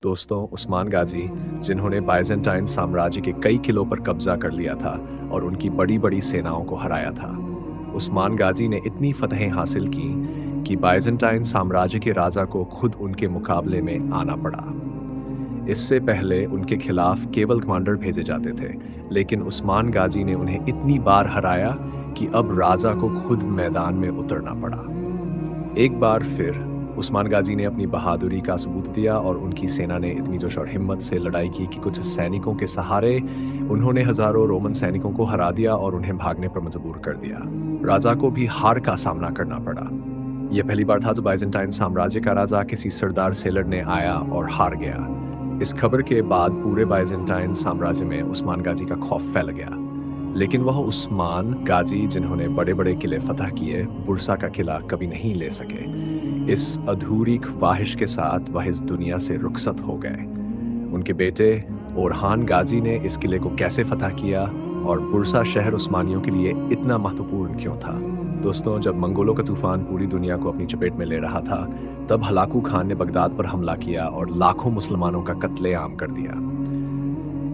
दोस्तों, उस्मान गाजी, जिन्होंने बाइजेंटाइन साम्राज्य के कई किलों पर कब्जा कर लिया था और उनकी बड़ी-बड़ी सेनाओं को हराया था। उस्मान गाजी ने इतनी फतहें हासिल की कि बाइजेंटाइन साम्राज्य के राजा को खुद उनके मुकाबले में आना पड़ा। इससे पहले उनके खिलाफ केवल कमांडर भेजे जाते थे, लेकिन उस्मान गाजी ने उन्हें इतनी बार हराया कि अब राजा को खुद मैदान में उतरना पड़ा। एक बार फिर उस्मान गाजी ने अपनी बहादुरी का सबूत दिया और उनकी सेना ने इतनी जोश और हिम्मत से लड़ाई की कि कुछ सैनिकों के सहारे उन्होंने हजारों रोमन सैनिकों को हरा दिया और उन्हें भागने पर मजबूर कर दिया। राजा को भी हार का सामना करना पड़ा। यह पहली बार था जब बाइजेंटाइन साम्राज्य का राजा किसी सरदार से लड़ने आया और हार गया। इस खबर के बाद पूरे बाइजेंटाइन साम्राज्य में उस्मान गाजी का खौफ फैल गया। लेकिन वह उस्मान गाजी जिन्होंने बड़े-बड़े किले फतह किए, बुरसा का किला कभी नहीं ले सके। इस अधूरी ख्वाहिश के साथ वह इस दुनिया से रुखसत हो गए। उनके बेटे ओरहान गाजी ने इस किले को कैसे फतह किया और बुरसा शहर उस्मानियों के लिए इतना महत्वपूर्ण क्यों था? दोस्तों, जब मंगोलों का तूफान पूरी दुनिया को अपनी चपेट में ले रहा था, तब हलाकू खान ने बगदाद पर हमला किया और लाखों मुसलमानों का कत्लेआम कर दिया।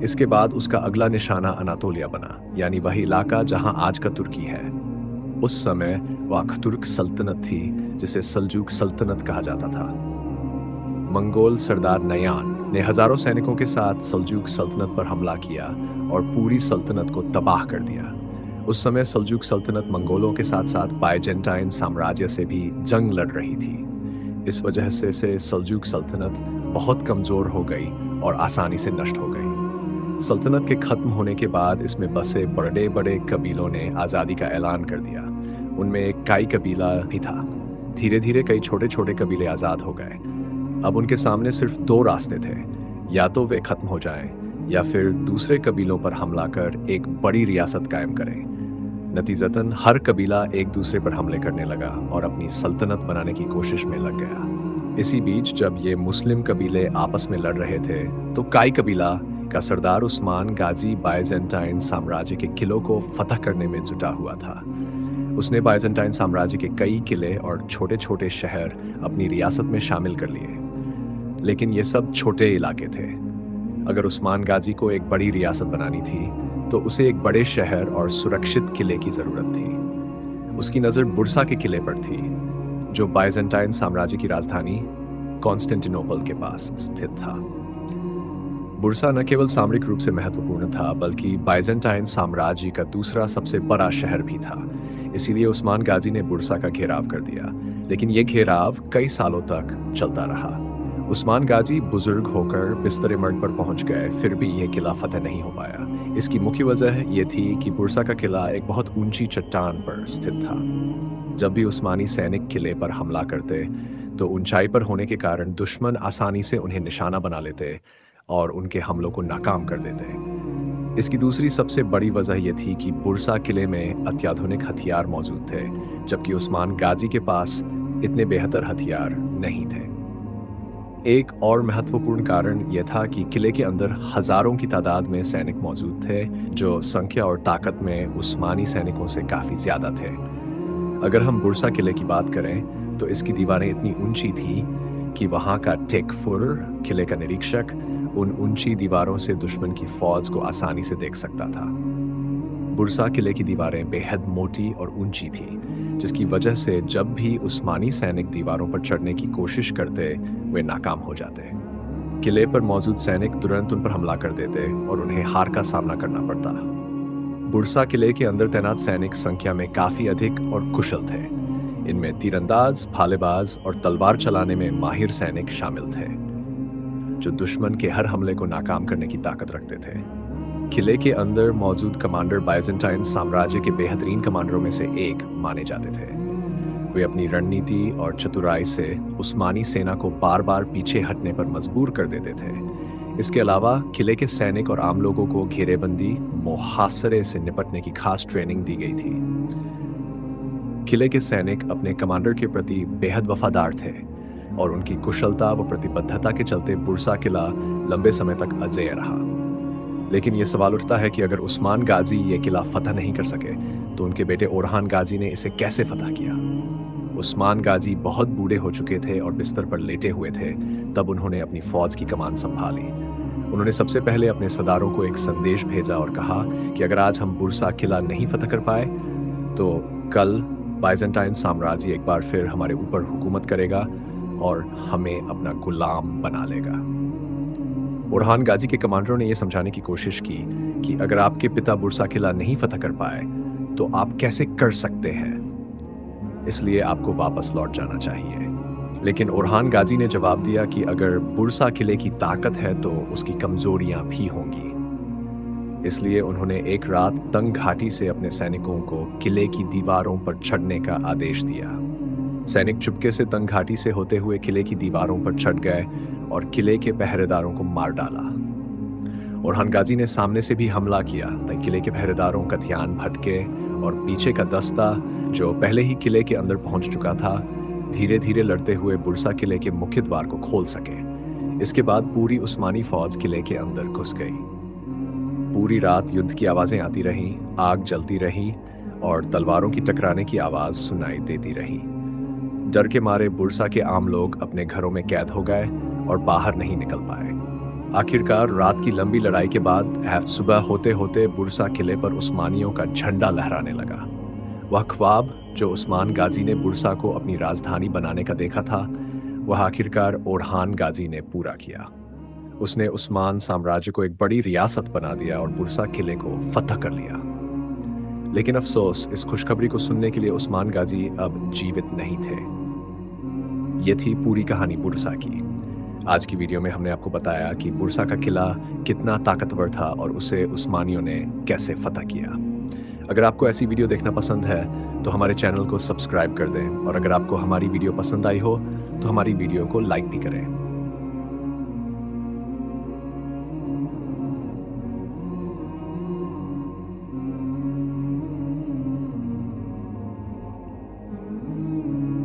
इसके बाद उसका अगला निशाना अनातोलिया बना, यानी वही इलाका जहां आज का तुर्की है। उस समय वह अख्तुर्क सल्तनत थी, जिसे सल्जूक सल्तनत कहा जाता था। मंगोल सरदार नयान ने हजारों सैनिकों के साथ सल्जूक सल्तनत पर हमला किया और पूरी सल्तनत को तबाह कर दिया। उस समय सल्जूक सल्तनत मंगोलों के साथ साथ बाइजेंटाइन साम्राज्य से भी जंग लड़ रही थी। इस वजह से सल्जूक सल्तनत बहुत कमजोर हो गई और आसानी से नष्ट हो गई। सल्तनत के खत्म होने के बाद इसमें बसे बड़े-बड़े कबीलों ने आज़ादी का ऐलान कर दिया। उनमें एक काई कबीला भी था। धीरे-धीरे कई छोटे-छोटे कबीले आज़ाद हो गए। अब उनके सामने सिर्फ दो रास्ते थे, या तो वे खत्म हो जाएं या फिर दूसरे कबीलों पर हमला कर एक बड़ी रियासत कायम करें। नतीजतन हर कबीला एक दूसरे पर हमले करने लगा और अपनी सल्तनत बनाने की कोशिश में लग गया। इसी बीच जब ये मुस्लिम कबीले आपस में लड़ रहे थे, तो काई कबीला का सरदार उस्मान गाजी बाइजेंटाइन साम्राज्य के किलों को फतह करने में जुटा हुआ था। उसने बाइजेंटाइन साम्राज्य के कई किले और छोटे-छोटे शहर अपनी रियासत में शामिल कर लिए। लेकिन ये सब छोटे इलाके थे। अगर उस्मान गाजी को एक बड़ी रियासत बनानी थी, तो उसे एक बड़े शहर और सुरक्षित किले की जरूरत थी। उसकी नज़र बुरसा के किले पर थी, जो बाइजेंटाइन साम्राज्य की राजधानी कॉन्स्टेंटिनोपल के पास स्थित था। बुरसा न केवल सामरिक रूप से महत्वपूर्ण था, बल्कि बाइजेंटाइन साम्राज्य का दूसरा सबसे बड़ा शहर भी था। इसीलिए उस्मान गाजी ने बुरसा का घेराव कर दिया, लेकिन यह घेराव कई सालों तक चलता रहा। उस्मान गाजी बुजुर्ग होकर बिस्तरे मर्ग पर पहुंच गए, फिर भी यह किला फतह नहीं हो पाया। इसकी मुख्य वजह यह थी कि बुरसा का किला एक बहुत ऊंची चट्टान पर स्थित था। जब भी उस्मानी सैनिक किले पर हमला करते, तो ऊंचाई पर होने के कारण दुश्मन आसानी से उन्हें निशाना बना लेते और उनके हमलों को नाकाम कर देते। इसकी दूसरी सबसे बड़ी वजह यह थी कि बुरसा किले में अत्याधुनिक हथियार मौजूद थे, जबकि उस्मान गाजी के पास इतने बेहतर हथियार नहीं थे। एक और महत्वपूर्ण कारण यह था कि किले के अंदर हजारों की तादाद में सैनिक मौजूद थे, जो संख्या और ताकत में उस्मानी सैनिकों से काफी ज्यादा थे। अगर हम बुरसा किले की बात करें, तो इसकी दीवारें इतनी ऊंची थी कि वहां का टेकफुर, किले का निरीक्षक, उन ऊंची दीवारों से दुश्मन की फौज को आसानी से देख सकता था। बुरसा किले की दीवारें बेहद मोटी और ऊंची थी, जिसकी वजह से जब भी उस्मानी सैनिक दीवारों पर चढ़ने की कोशिश करते, वे नाकाम हो जाते। किले पर मौजूद सैनिक तुरंत उन पर हमला कर देते और उन्हें हार का सामना करना पड़ता। बुरसा किले के अंदर तैनात सैनिक संख्या में काफी अधिक और कुशल थे। इनमें तीरंदाज, भालेबाज और तलवार चलाने में माहिर सैनिक शामिल थे, जो दुश्मन के हर हमले को नाकाम करने की ताकत रखते थे। किले के अंदर मौजूद कमांडर बाइजेंटाइन साम्राज्य के बेहतरीन कमांडरों में से एक माने जाते थे। वे अपनी रणनीति और चतुराई से उस्मानी सेना को बार-बार पीछे हटने पर मजबूर कर देते थे। इसके अलावा किले के सैनिक और आम लोगों को घेरेबंदी, मुहासरे से निपटने की खास ट्रेनिंग दी गई थी। किले के सैनिक अपने कमांडर के प्रति बेहद वफादार थे और उनकी कुशलता व प्रतिबद्धता के चलते बुरसा किला लंबे समय तक अजेय रहा। लेकिन यह सवाल उठता है कि अगर उस्मान गाजी ये किला फतह नहीं कर सके, तो उनके बेटे ओरहान गाजी ने इसे कैसे फतह किया? उस्मान गाजी बहुत बूढ़े हो चुके थे और बिस्तर पर लेटे हुए थे, तब उन्होंने अपनी फौज की कमान संभाली। उन्होंने सबसे पहले अपने सरदारों को एक संदेश भेजा और कहा कि अगर आज हम बुरसा किला नहीं फतह कर पाए, तो कल बाइजेंटाइन साम्राज्य एक बार फिर हमारे ऊपर हुकूमत करेगा और हमें अपना गुलाम बना लेगा। ओरहान गाजी के कमांडरों ने यह समझाने की कोशिश की कि अगर आपके पिता बुरसा किला नहीं फतह कर पाए, तो आप कैसे कर सकते हैं, इसलिए आपको वापस लौट जाना चाहिए। लेकिन ओरहान गाजी ने जवाब दिया कि अगर बुरसा किले की ताकत है तो उसकी कमजोरियां भी होंगी। इसलिए उन्होंने एक रात तंग घाटी से अपने सैनिकों को किले की दीवारों पर चढ़ने का आदेश दिया। सैनिक चुपके से तंग घाटी से होते हुए किले की दीवारों पर चढ़ गए और किले के पहरेदारों को मार डाला। ओरहान गाजी ने सामने से भी हमला किया ताकि किले के पहरेदारों का ध्यान भटके और पीछे का दस्ता, जो पहले ही किले के अंदर पहुंच चुका था, धीरे धीरे लड़ते हुए बुरसा किले के मुख्य द्वार को खोल सके। इसके बाद पूरी उस्मानी फौज किले के अंदर घुस गई। पूरी रात युद्ध की आवाजें आती रहीं, आग जलती रही और तलवारों की टकराने की आवाज सुनाई देती रही। डर के मारे बुरसा के आम लोग अपने घरों में कैद हो गए और बाहर नहीं निकल पाए। आखिरकार रात की लंबी लड़ाई के बाद सुबह होते होते बुरसा किले पर उस्मानियों का झंडा लहराने लगा। वह ख्वाब जो उस्मान गाजी ने बुरसा को अपनी राजधानी बनाने का देखा था, वह आखिरकार ओरहान गाजी ने पूरा किया। उसने उस्मान साम्राज्य को एक बड़ी रियासत बना दिया और बुरसा किले को फतह कर लिया। लेकिन अफसोस, इस खुशखबरी को सुनने के लिए उस्मान गाजी अब जीवित नहीं थे। ये थी पूरी कहानी बुरसा की। आज की वीडियो में हमने आपको बताया कि बुरसा का किला कितना ताकतवर था और उसे उस्मानियों ने कैसे फतह किया। अगर आपको ऐसी वीडियो देखना पसंद है तो हमारे चैनल को सब्सक्राइब कर दें, और अगर आपको हमारी वीडियो पसंद आई हो तो हमारी वीडियो को लाइक भी करें।